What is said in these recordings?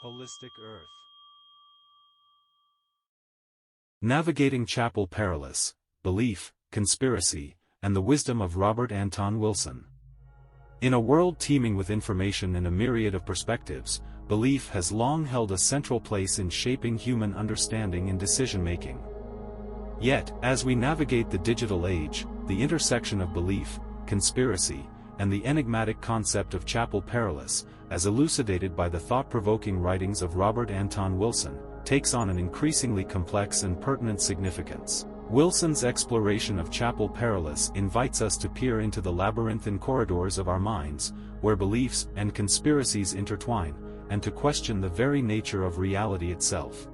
Holistic Earth. Navigating Chapel Perilous, Belief, Conspiracy, and the Wisdom of Robert Anton Wilson. In a world teeming with information and a myriad of perspectives, belief has long held a central place in shaping human understanding and decision-making. Yet, as we navigate the digital age, the intersection of belief, conspiracy, and the enigmatic concept of Chapel Perilous, as elucidated by the thought-provoking writings of Robert Anton Wilson, takes on an increasingly complex and pertinent significance. Wilson's exploration of Chapel Perilous invites us to peer into the labyrinthine corridors of our minds, where beliefs and conspiracies intertwine, and to question the very nature of reality itself.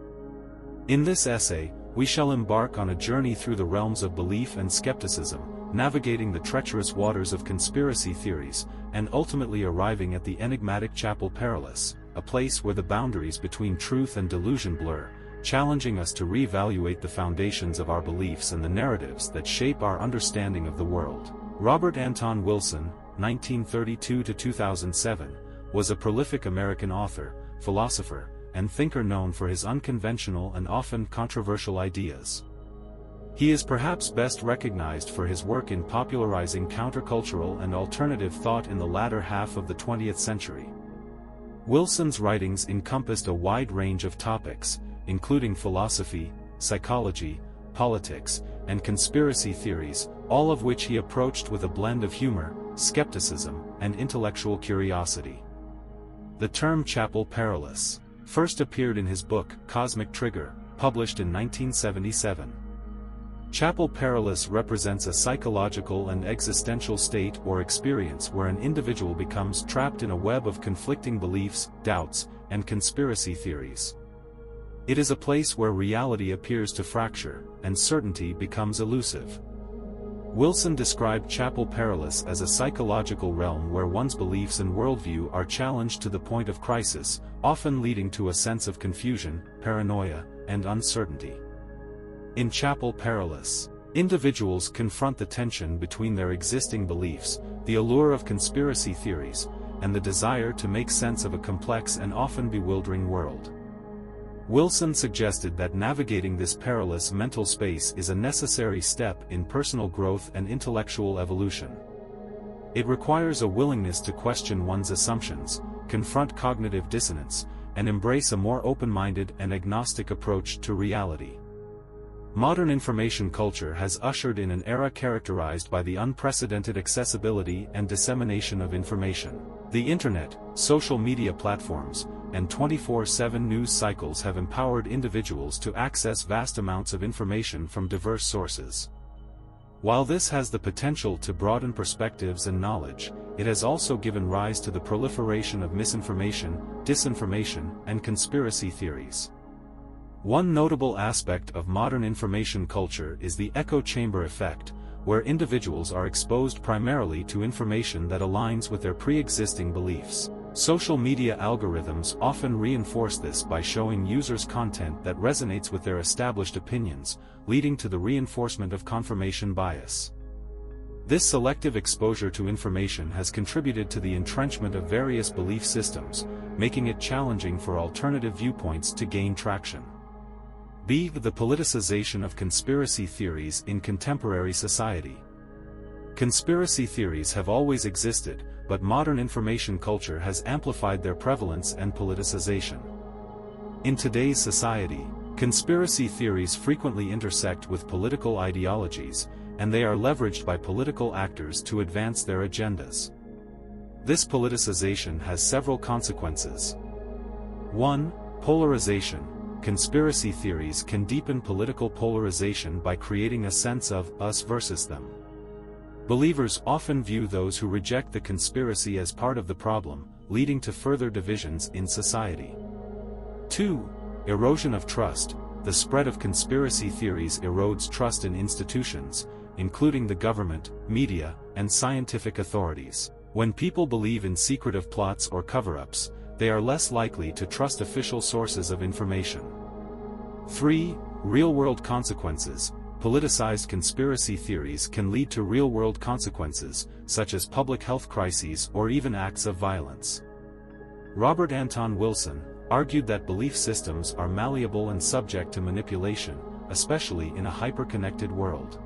In this essay, we shall embark on a journey through the realms of belief and skepticism, navigating the treacherous waters of conspiracy theories, and ultimately arriving at the enigmatic Chapel Perilous, a place where the boundaries between truth and delusion blur, challenging us to reevaluate the foundations of our beliefs and the narratives that shape our understanding of the world. Robert Anton Wilson, 1932–2007, was a prolific American author, philosopher, and thinker known for his unconventional and often controversial ideas. He is perhaps best recognized for his work in popularizing countercultural and alternative thought in the latter half of the 20th century. Wilson's writings encompassed a wide range of topics, including philosophy, psychology, politics, and conspiracy theories, all of which he approached with a blend of humor, skepticism, and intellectual curiosity. The term Chapel Perilous first appeared in his book, Cosmic Trigger, published in 1977. Chapel Perilous represents a psychological and existential state or experience where an individual becomes trapped in a web of conflicting beliefs, doubts, and conspiracy theories. It is a place where reality appears to fracture, and certainty becomes elusive. Wilson described Chapel Perilous as a psychological realm where one's beliefs and worldview are challenged to the point of crisis, often leading to a sense of confusion, paranoia, and uncertainty. In Chapel Perilous, individuals confront the tension between their existing beliefs, the allure of conspiracy theories, and the desire to make sense of a complex and often bewildering world. Wilson suggested that navigating this perilous mental space is a necessary step in personal growth and intellectual evolution. It requires a willingness to question one's assumptions, confront cognitive dissonance, and embrace a more open-minded and agnostic approach to reality. Modern information culture has ushered in an era characterized by the unprecedented accessibility and dissemination of information. The internet, social media platforms, and 24/7 news cycles have empowered individuals to access vast amounts of information from diverse sources. While this has the potential to broaden perspectives and knowledge, it has also given rise to the proliferation of misinformation, disinformation, and conspiracy theories. One notable aspect of modern information culture is the echo chamber effect, where individuals are exposed primarily to information that aligns with their pre-existing beliefs. Social media algorithms often reinforce this by showing users content that resonates with their established opinions, leading to the reinforcement of confirmation bias. This selective exposure to information has contributed to the entrenchment of various belief systems, making it challenging for alternative viewpoints to gain traction. B. The politicization of conspiracy theories in contemporary society. Conspiracy theories have always existed, but modern information culture has amplified their prevalence and politicization. In today's society, conspiracy theories frequently intersect with political ideologies, and they are leveraged by political actors to advance their agendas. This politicization has several consequences. 1. Polarization. Conspiracy theories can deepen political polarization by creating a sense of us versus them. Believers often view those who reject the conspiracy as part of the problem, leading to further divisions in society. 2. Erosion of trust. The spread of conspiracy theories erodes trust in institutions, including the government, media, and scientific authorities. When people believe in secretive plots or cover-ups, they are less likely to trust official sources of information. 3. Real-world consequences. Politicized conspiracy theories can lead to real-world consequences, such as public health crises or even acts of violence. Robert Anton Wilson, argued that belief systems are malleable and subject to manipulation, especially in a hyper-connected world.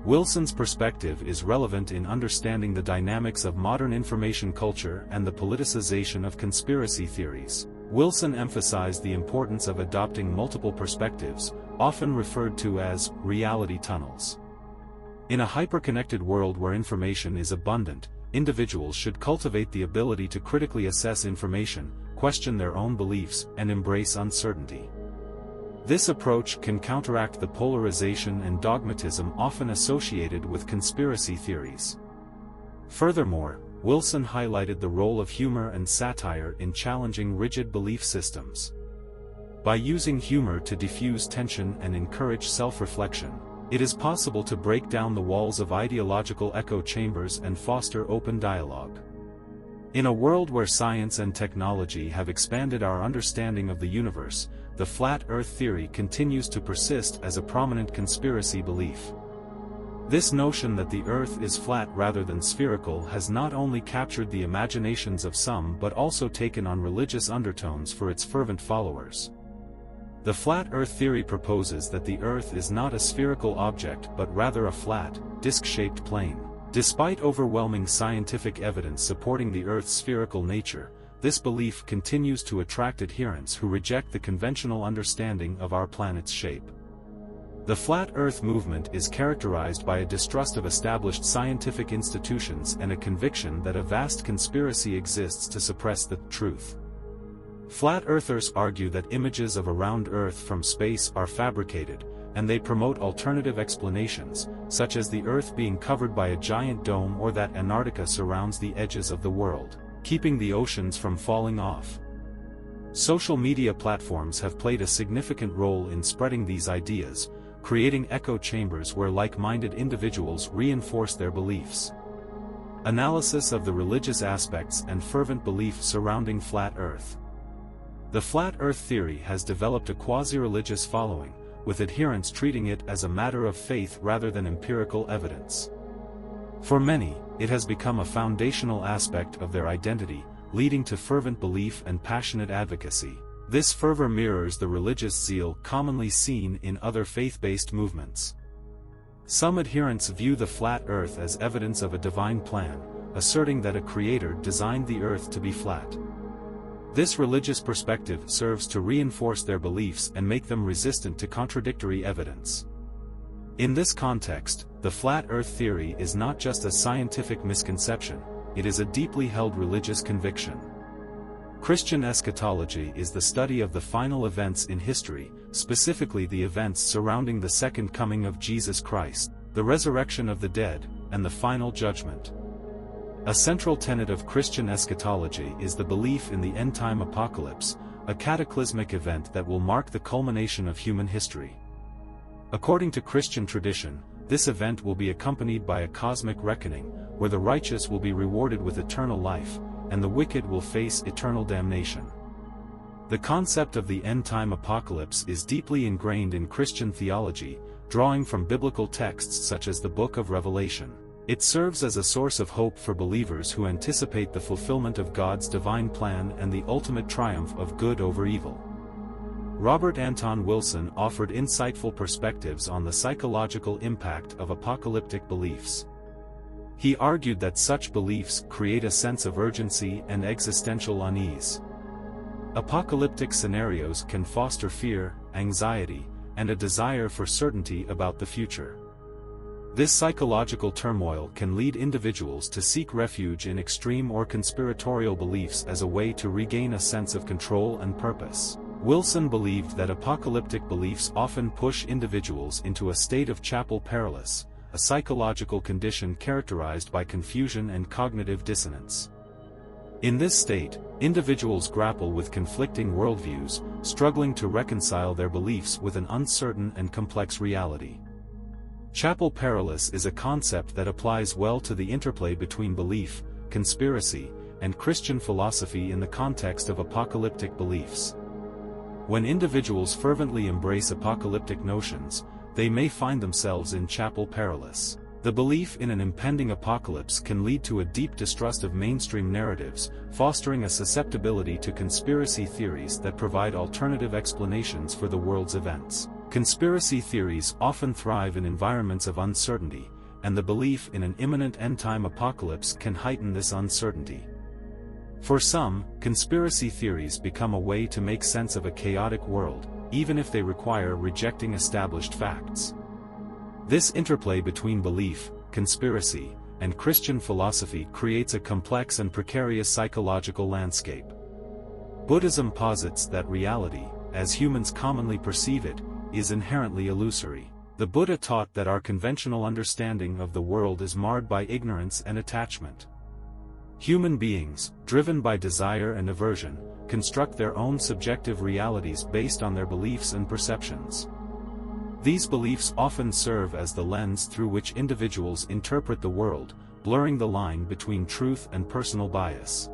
Wilson's perspective is relevant in understanding the dynamics of modern information culture and the politicization of conspiracy theories. Wilson emphasized the importance of adopting multiple perspectives, often referred to as reality tunnels. In a hyper-connected world where information is abundant, individuals should cultivate the ability to critically assess information, question their own beliefs, and embrace uncertainty. This approach can counteract the polarization and dogmatism often associated with conspiracy theories. Furthermore, Wilson highlighted the role of humor and satire in challenging rigid belief systems. By using humor to diffuse tension and encourage self-reflection, it is possible to break down the walls of ideological echo chambers and foster open dialogue. In a world where science and technology have expanded our understanding of the universe, the flat Earth theory continues to persist as a prominent conspiracy belief. This notion that the Earth is flat rather than spherical has not only captured the imaginations of some but also taken on religious undertones for its fervent followers. The flat Earth theory proposes that the Earth is not a spherical object but rather a flat, disc-shaped plane. Despite overwhelming scientific evidence supporting the Earth's spherical nature, this belief continues to attract adherents who reject the conventional understanding of our planet's shape. The Flat Earth movement is characterized by a distrust of established scientific institutions and a conviction that a vast conspiracy exists to suppress the truth. Flat Earthers argue that images of a round Earth from space are fabricated, and they promote alternative explanations, such as the Earth being covered by a giant dome or that Antarctica surrounds the edges of the world, keeping the oceans from falling off. Social media platforms have played a significant role in spreading these ideas, creating echo chambers where like-minded individuals reinforce their beliefs. Analysis of the religious aspects and fervent belief surrounding Flat Earth. The Flat Earth theory has developed a quasi-religious following, with adherents treating it as a matter of faith rather than empirical evidence. For many, it has become a foundational aspect of their identity, leading to fervent belief and passionate advocacy. This fervor mirrors the religious zeal commonly seen in other faith-based movements. Some adherents view the flat Earth as evidence of a divine plan, asserting that a creator designed the Earth to be flat. This religious perspective serves to reinforce their beliefs and make them resistant to contradictory evidence. In this context, the flat Earth theory is not just a scientific misconception, it is a deeply held religious conviction. Christian eschatology is the study of the final events in history, specifically the events surrounding the second coming of Jesus Christ, the resurrection of the dead, and the final judgment. A central tenet of Christian eschatology is the belief in the end-time apocalypse, a cataclysmic event that will mark the culmination of human history. According to Christian tradition, this event will be accompanied by a cosmic reckoning, where the righteous will be rewarded with eternal life, and the wicked will face eternal damnation. The concept of the end-time apocalypse is deeply ingrained in Christian theology, drawing from biblical texts such as the Book of Revelation. It serves as a source of hope for believers who anticipate the fulfillment of God's divine plan and the ultimate triumph of good over evil. Robert Anton Wilson offered insightful perspectives on the psychological impact of apocalyptic beliefs. He argued that such beliefs create a sense of urgency and existential unease. Apocalyptic scenarios can foster fear, anxiety, and a desire for certainty about the future. This psychological turmoil can lead individuals to seek refuge in extreme or conspiratorial beliefs as a way to regain a sense of control and purpose. Wilson believed that apocalyptic beliefs often push individuals into a state of Chapel Perilous, a psychological condition characterized by confusion and cognitive dissonance. In this state, individuals grapple with conflicting worldviews, struggling to reconcile their beliefs with an uncertain and complex reality. Chapel Perilous is a concept that applies well to the interplay between belief, conspiracy, and Christian philosophy in the context of apocalyptic beliefs. When individuals fervently embrace apocalyptic notions, they may find themselves in Chapel Perilous. The belief in an impending apocalypse can lead to a deep distrust of mainstream narratives, fostering a susceptibility to conspiracy theories that provide alternative explanations for the world's events. Conspiracy theories often thrive in environments of uncertainty, and the belief in an imminent end-time apocalypse can heighten this uncertainty. For some, conspiracy theories become a way to make sense of a chaotic world, even if they require rejecting established facts. This interplay between belief, conspiracy, and Christian philosophy creates a complex and precarious psychological landscape. Buddhism posits that reality, as humans commonly perceive it, is inherently illusory. The Buddha taught that our conventional understanding of the world is marred by ignorance and attachment. Human beings, driven by desire and aversion, construct their own subjective realities based on their beliefs and perceptions. These beliefs often serve as the lens through which individuals interpret the world, blurring the line between truth and personal bias.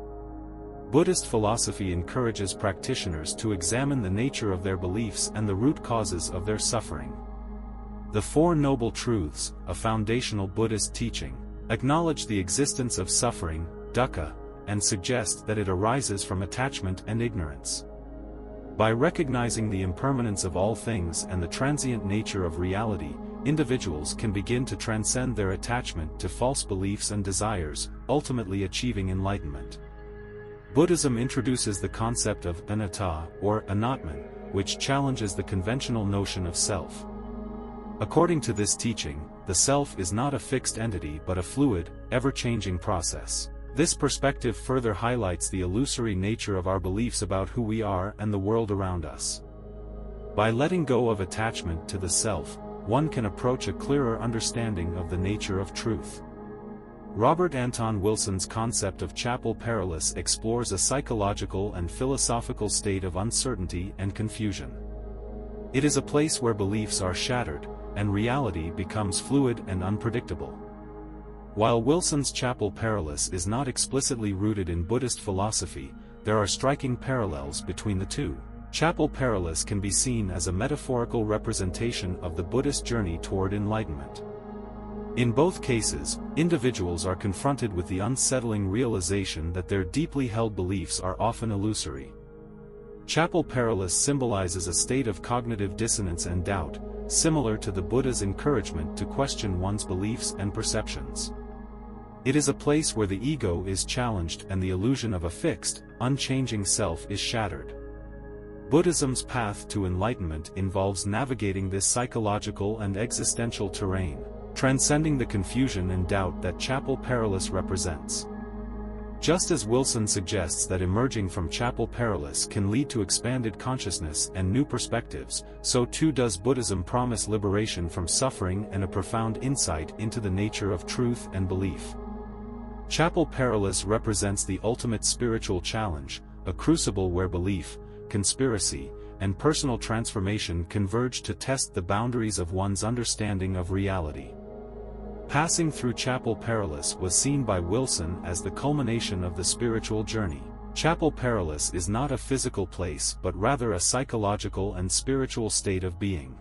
Buddhist philosophy encourages practitioners to examine the nature of their beliefs and the root causes of their suffering. The Four Noble Truths, a foundational Buddhist teaching, acknowledge the existence of suffering, dukkha, and suggest that it arises from attachment and ignorance. By recognizing the impermanence of all things and the transient nature of reality, individuals can begin to transcend their attachment to false beliefs and desires, ultimately achieving enlightenment. Buddhism introduces the concept of anatta, or anatman, which challenges the conventional notion of self. According to this teaching, the self is not a fixed entity but a fluid, ever-changing process. This perspective further highlights the illusory nature of our beliefs about who we are and the world around us. By letting go of attachment to the self, one can approach a clearer understanding of the nature of truth. Robert Anton Wilson's concept of Chapel Perilous explores a psychological and philosophical state of uncertainty and confusion. It is a place where beliefs are shattered, and reality becomes fluid and unpredictable. While Wilson's Chapel Perilous is not explicitly rooted in Buddhist philosophy, there are striking parallels between the two. Chapel Perilous can be seen as a metaphorical representation of the Buddhist journey toward enlightenment. In both cases, individuals are confronted with the unsettling realization that their deeply held beliefs are often illusory. Chapel Perilous symbolizes a state of cognitive dissonance and doubt, similar to the Buddha's encouragement to question one's beliefs and perceptions. It is a place where the ego is challenged and the illusion of a fixed, unchanging self is shattered. Buddhism's path to enlightenment involves navigating this psychological and existential terrain, transcending the confusion and doubt that Chapel Perilous represents. Just as Wilson suggests that emerging from Chapel Perilous can lead to expanded consciousness and new perspectives, so too does Buddhism promise liberation from suffering and a profound insight into the nature of truth and belief. Chapel Perilous represents the ultimate spiritual challenge, a crucible where belief, conspiracy, and personal transformation converge to test the boundaries of one's understanding of reality. Passing through Chapel Perilous was seen by Wilson as the culmination of the spiritual journey. Chapel Perilous is not a physical place but rather a psychological and spiritual state of being.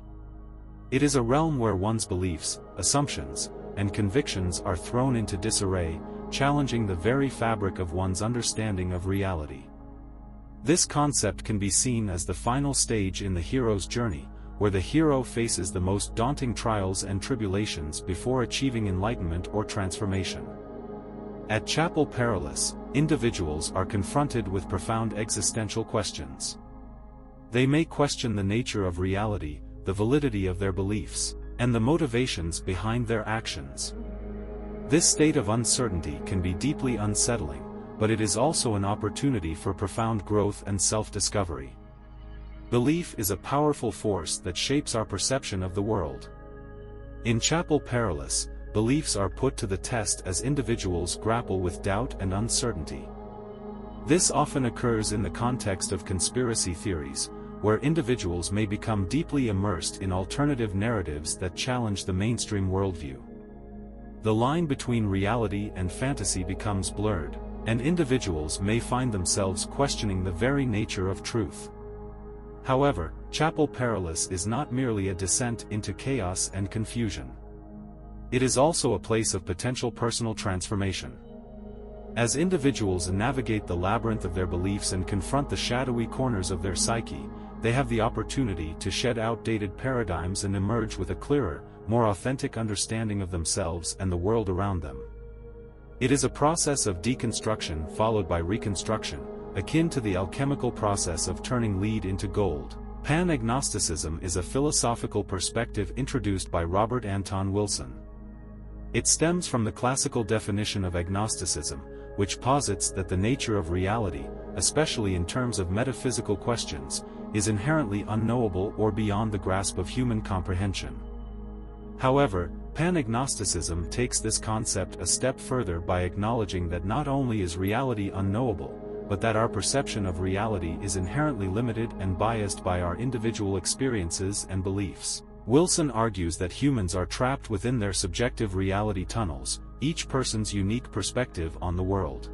It is a realm where one's beliefs, assumptions, and convictions are thrown into disarray, challenging the very fabric of one's understanding of reality. This concept can be seen as the final stage in the hero's journey, where the hero faces the most daunting trials and tribulations before achieving enlightenment or transformation. At Chapel Perilous, individuals are confronted with profound existential questions. They may question the nature of reality, the validity of their beliefs, and the motivations behind their actions. This state of uncertainty can be deeply unsettling, but it is also an opportunity for profound growth and self-discovery. Belief is a powerful force that shapes our perception of the world. In Chapel Perilous, beliefs are put to the test as individuals grapple with doubt and uncertainty. This often occurs in the context of conspiracy theories, where individuals may become deeply immersed in alternative narratives that challenge the mainstream worldview. The line between reality and fantasy becomes blurred, and individuals may find themselves questioning the very nature of truth. However, Chapel Perilous is not merely a descent into chaos and confusion. It is also a place of potential personal transformation. As individuals navigate the labyrinth of their beliefs and confront the shadowy corners of their psyche, they have the opportunity to shed outdated paradigms and emerge with a clearer, more authentic understanding of themselves and the world around them. It is a process of deconstruction followed by reconstruction, akin to the alchemical process of turning lead into gold. Pan-Agnosticism is a philosophical perspective introduced by Robert Anton Wilson. It stems from the classical definition of agnosticism, which posits that the nature of reality, especially in terms of metaphysical questions, is inherently unknowable or beyond the grasp of human comprehension. However, Pan-Agnosticism takes this concept a step further by acknowledging that not only is reality unknowable, but that our perception of reality is inherently limited and biased by our individual experiences and beliefs. Wilson argues that humans are trapped within their subjective reality tunnels, each person's unique perspective on the world.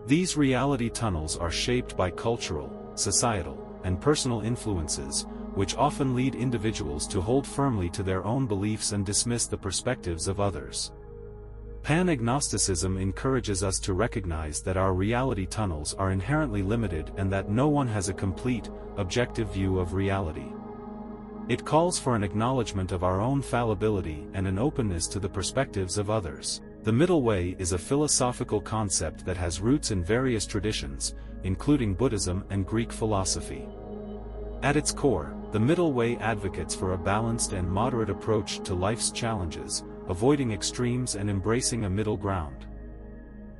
These reality tunnels are shaped by cultural, societal, and personal influences, which often lead individuals to hold firmly to their own beliefs and dismiss the perspectives of others. Pan-Agnosticism encourages us to recognize that our reality tunnels are inherently limited and that no one has a complete, objective view of reality. It calls for an acknowledgement of our own fallibility and an openness to the perspectives of others. The Middle Way is a philosophical concept that has roots in various traditions, including Buddhism and Greek philosophy. At its core, the Middle Way advocates for a balanced and moderate approach to life's challenges, avoiding extremes and embracing a middle ground.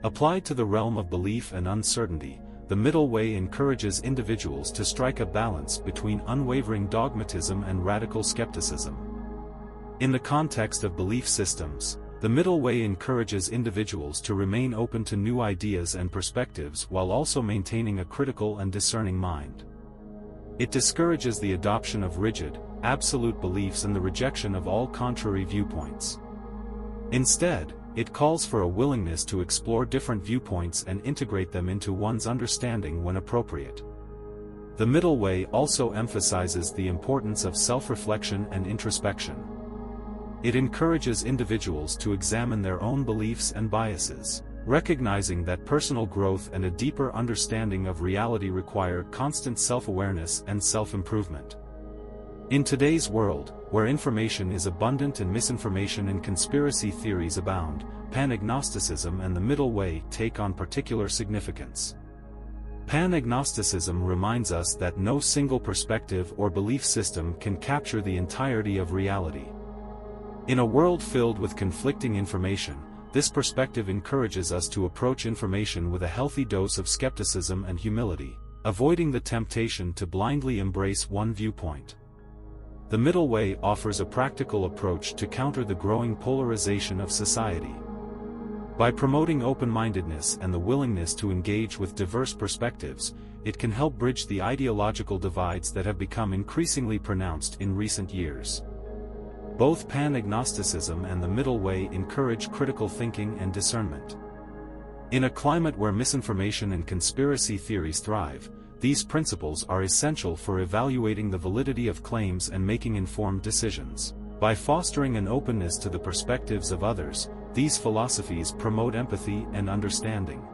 Applied to the realm of belief and uncertainty, the Middle Way encourages individuals to strike a balance between unwavering dogmatism and radical skepticism. In the context of belief systems, the Middle Way encourages individuals to remain open to new ideas and perspectives while also maintaining a critical and discerning mind. It discourages the adoption of rigid, absolute beliefs and the rejection of all contrary viewpoints. Instead, it calls for a willingness to explore different viewpoints and integrate them into one's understanding when appropriate. The Middle Way also emphasizes the importance of self-reflection and introspection. It encourages individuals to examine their own beliefs and biases, recognizing that personal growth and a deeper understanding of reality require constant self-awareness and self-improvement. In today's world, where information is abundant and misinformation and conspiracy theories abound, Pan-Agnosticism and the Middle Way take on particular significance. Pan-Agnosticism reminds us that no single perspective or belief system can capture the entirety of reality. In a world filled with conflicting information, this perspective encourages us to approach information with a healthy dose of skepticism and humility, avoiding the temptation to blindly embrace one viewpoint. The Middle Way offers a practical approach to counter the growing polarization of society. By promoting open-mindedness and the willingness to engage with diverse perspectives, it can help bridge the ideological divides that have become increasingly pronounced in recent years. Both Pan-Agnosticism and the Middle Way encourage critical thinking and discernment. In a climate where misinformation and conspiracy theories thrive, these principles are essential for evaluating the validity of claims and making informed decisions. By fostering an openness to the perspectives of others, these philosophies promote empathy and understanding.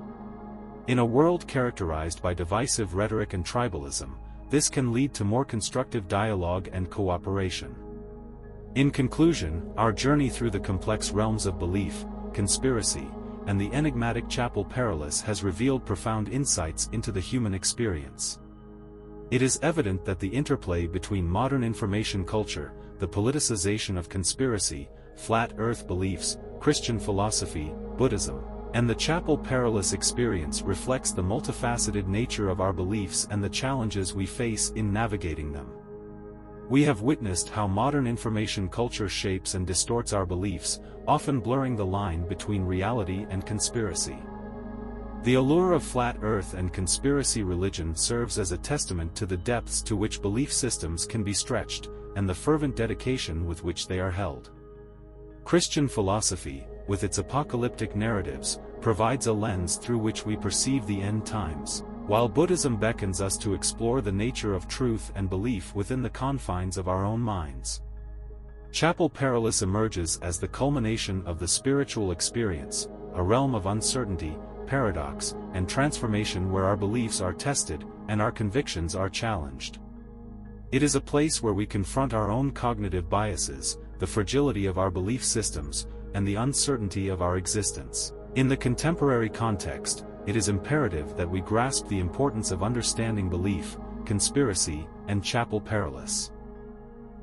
In a world characterized by divisive rhetoric and tribalism, this can lead to more constructive dialogue and cooperation. In conclusion, our journey through the complex realms of belief, conspiracy, and the enigmatic Chapel Perilous has revealed profound insights into the human experience. It is evident that the interplay between modern information culture, the politicization of conspiracy, flat earth beliefs, Christian philosophy, Buddhism, and the Chapel Perilous experience reflects the multifaceted nature of our beliefs and the challenges we face in navigating them. We have witnessed how modern information culture shapes and distorts our beliefs, often blurring the line between reality and conspiracy. The allure of flat earth and conspiracy religion serves as a testament to the depths to which belief systems can be stretched, and the fervent dedication with which they are held. Christian philosophy, with its apocalyptic narratives, provides a lens through which we perceive the end times, while Buddhism beckons us to explore the nature of truth and belief within the confines of our own minds. Chapel Perilous emerges as the culmination of the spiritual experience, a realm of uncertainty, paradox, and transformation where our beliefs are tested, and our convictions are challenged. It is a place where we confront our own cognitive biases, the fragility of our belief systems, and the uncertainty of our existence. In the contemporary context, it is imperative that we grasp the importance of understanding belief, conspiracy, and Chapel Perilous.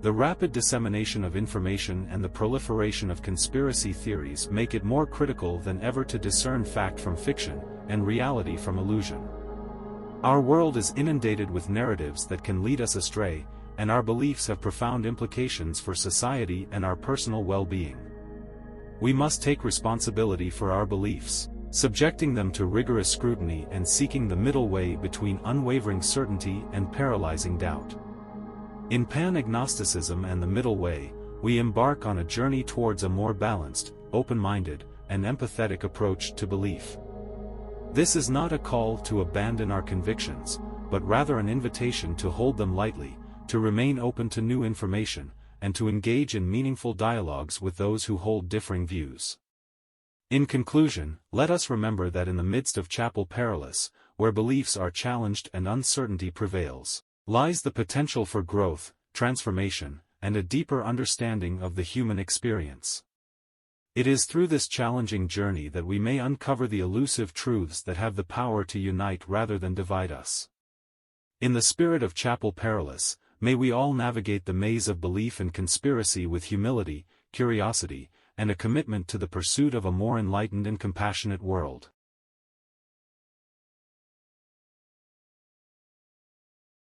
The rapid dissemination of information and the proliferation of conspiracy theories make it more critical than ever to discern fact from fiction, and reality from illusion. Our world is inundated with narratives that can lead us astray, and our beliefs have profound implications for society and our personal well-being. We must take responsibility for our beliefs, subjecting them to rigorous scrutiny and seeking the middle way between unwavering certainty and paralyzing doubt. In Pan-Agnosticism and the Middle Way, we embark on a journey towards a more balanced, open-minded, and empathetic approach to belief. This is not a call to abandon our convictions, but rather an invitation to hold them lightly, to remain open to new information, and to engage in meaningful dialogues with those who hold differing views. In conclusion, let us remember that in the midst of Chapel Perilous, where beliefs are challenged and uncertainty prevails, lies the potential for growth, transformation, and a deeper understanding of the human experience. It is through this challenging journey that we may uncover the elusive truths that have the power to unite rather than divide us. In the spirit of Chapel Perilous, may we all navigate the maze of belief and conspiracy with humility, curiosity, and a commitment to the pursuit of a more enlightened and compassionate world.